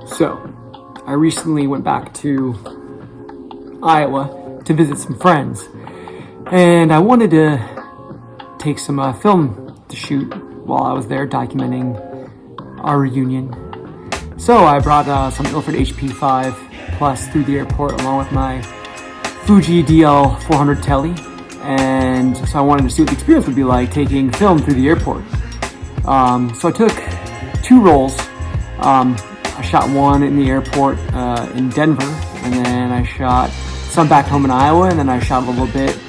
So, I recently went back to Iowa to visit some friends, and I wanted to take some film to shoot while I was there documenting our reunion. So I brought some Ilford HP5 Plus through the airport along with my Fuji DL 400 Tele, and so I wanted to see what the experience would be like taking film through the airport. So I took 2 rolls. I shot one in the airport in Denver, and then I shot some back home in Iowa, and then I shot a little bit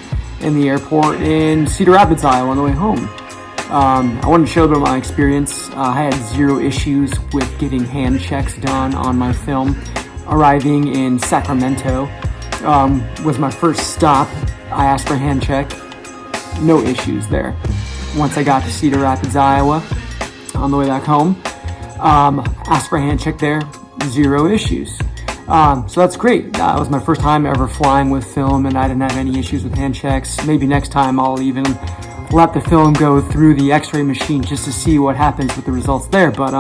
in the airport in Cedar Rapids, Iowa on the way home. I wanted to show a bit of my experience. I had 0 issues with getting hand checks done on my film. Arriving in Sacramento was my first stop. I asked for a hand check, no issues there. Once I got to Cedar Rapids, Iowa, on the way back home, asked for a hand check there, 0 issues. So that's great. That was my first time ever flying with film, and I didn't have any issues with hand checks. Maybe next time I'll even let the film go through the x-ray machine just to see what happens with the results there. But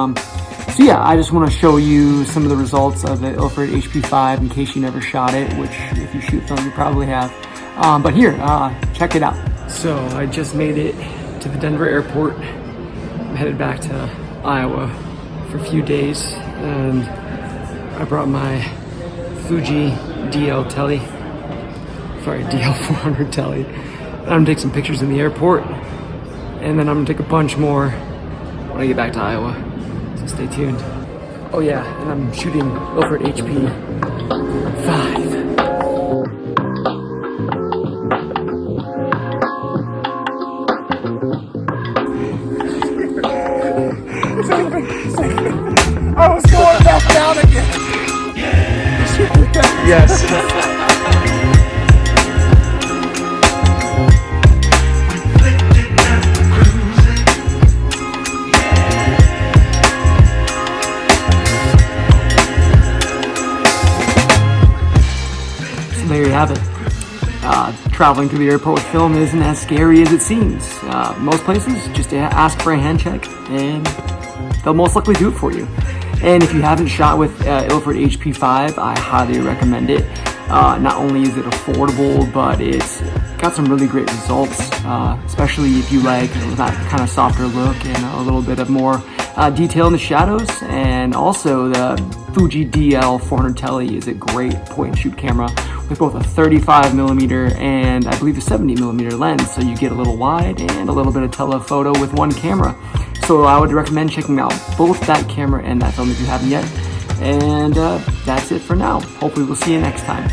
so yeah, I just want to show you some of the results of the Ilford HP5 in case you never shot it, which if you shoot film you probably have. But here, check it out. So I just made it to the Denver airport. I'm headed back to Iowa for a few days, and I brought my Fuji DL Tele, sorry, DL 400 Tele. I'm gonna take some pictures in the airport, and then I'm gonna take a bunch more when I get back to Iowa, so stay tuned. Oh yeah, and I'm shooting Ilford HP5. I was going back down again. Yes. So there you have it. Traveling through the airport with film isn't as scary as it seems. Most places, just ask for a hand check and they'll most likely do it for you. And if you haven't shot with Ilford HP5, I highly recommend it. Not only is it affordable, but it's got some really great results, especially if you like that kind of softer look and a little bit of more detail in the shadows. And also the Fuji DL 400 Tele is a great point and shoot camera with both a 35mm and I believe a 70mm lens, so you get a little wide and a little bit of telephoto with one camera. So I would recommend checking out both that camera and that film if you haven't yet. And that's it for now. Hopefully we'll see you next time.